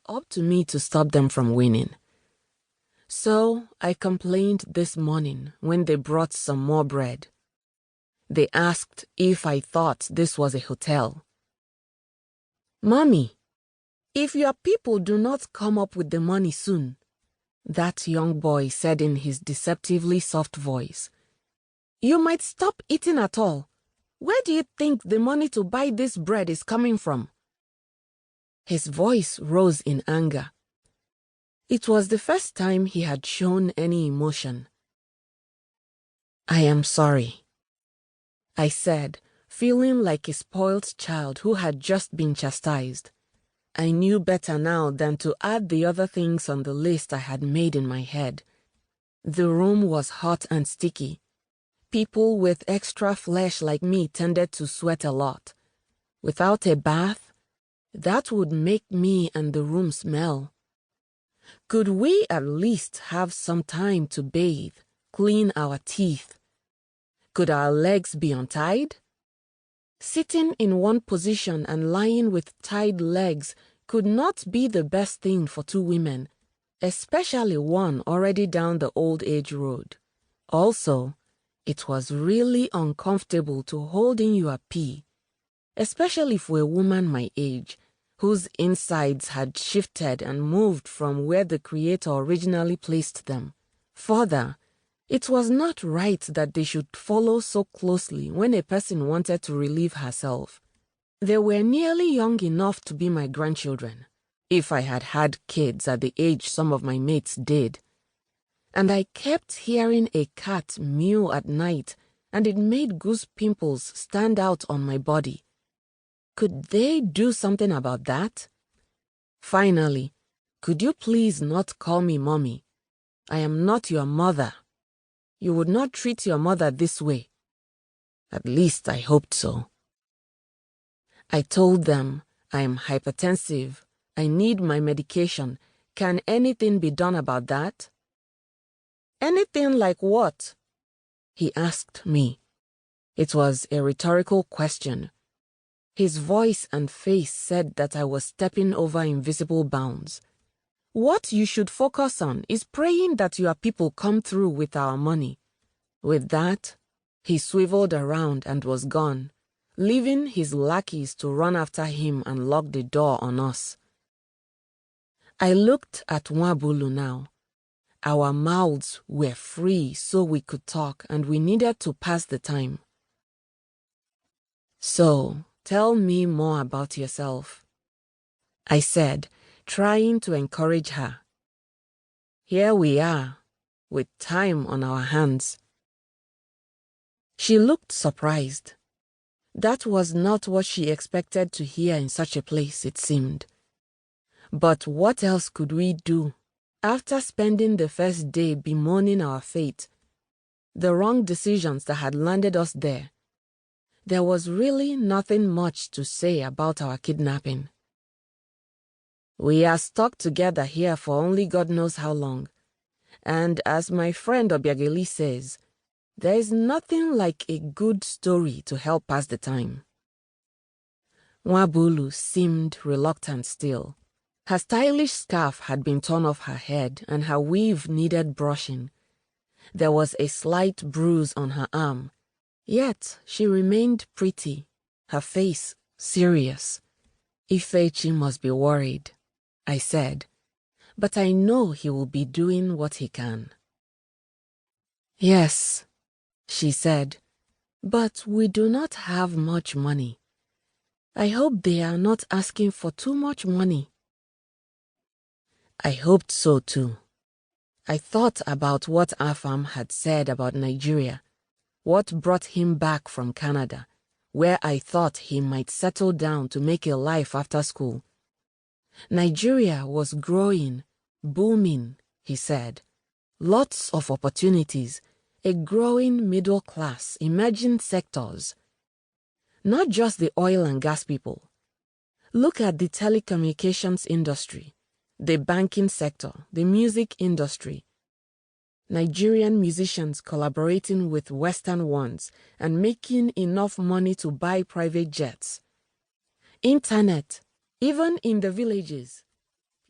up to me to stop them from winning. So I complained this morning when they brought some more bread. They asked if I thought this was a hotel. "Mommy, if your people do not come up with the money soon," that young boy said in his deceptively soft voice, "you might stop eating at all. Where do you think the money to buy this bread is coming from?" His voice rose in anger. It was the first time he had shown any emotion. "I am sorry," I said, feeling like a spoiled child who had just been chastised. I knew better now than to add the other things on the list I had made in my head. The room was hot and sticky. People with extra flesh like me tended to sweat a lot. Without a bath, that would make me and the room smell. Could we at least have some time to bathe, clean our teeth? Could our legs be untied? Sitting in one position and lying with tied legs could not be the best thing for two women, especially one already down the old age road. Also, it was really uncomfortable to hold in your pee, especially for a woman my age, whose insides had shifted and moved from where the Creator originally placed them. Further, it was not right that they should follow so closely when a person wanted to relieve herself. They were nearly young enough to be my grandchildren, if I had had kids at the age some of my mates did. And I kept hearing a cat mew at night, and it made goose pimples stand out on my body. Could they do something about that? Finally, could you please not call me mommy? I am not your mother. You would not treat your mother this way. At least I hoped so. I told them I am hypertensive. I need my medication. Can anything be done about that? Anything like what? He asked me. It was a rhetorical question. His voice and face said that I was stepping over invisible bounds. What you should focus on is praying that your people come through with our money. With that, he swiveled around and was gone, leaving his lackeys to run after him and lock the door on us. I looked at Nwabulu now. Our mouths were free so we could talk, and we needed to pass the time. "So, tell me more about yourself," I said, trying to encourage her. Here we are, with time on our hands. She looked surprised. That was not what she expected to hear in such a place, it seemed. But what else could we do after spending the first day bemoaning our fate, the wrong decisions that had landed us there? There was really nothing much to say about our kidnapping. We are stuck together here for only God knows how long. And as my friend Obiageli says, there is nothing like a good story to help pass the time. Nwabulu seemed reluctant still. Her stylish scarf had been torn off her head and her weave needed brushing. There was a slight bruise on her arm, yet she remained pretty, her face serious. Ifechi must be worried, I said, but I know he will be doing what he can. Yes, she said, but we do not have much money. I hope they are not asking for too much money. I hoped so too. I thought about what Afam had said about Nigeria, what brought him back from Canada, where I thought he might settle down to make a life after school. Nigeria was growing, booming, he said. Lots of opportunities, a growing middle class, emerging sectors. Not just the oil and gas people. Look at the telecommunications industry, the banking sector, the music industry. Nigerian musicians collaborating with Western ones and making enough money to buy private jets. Internet, even in the villages.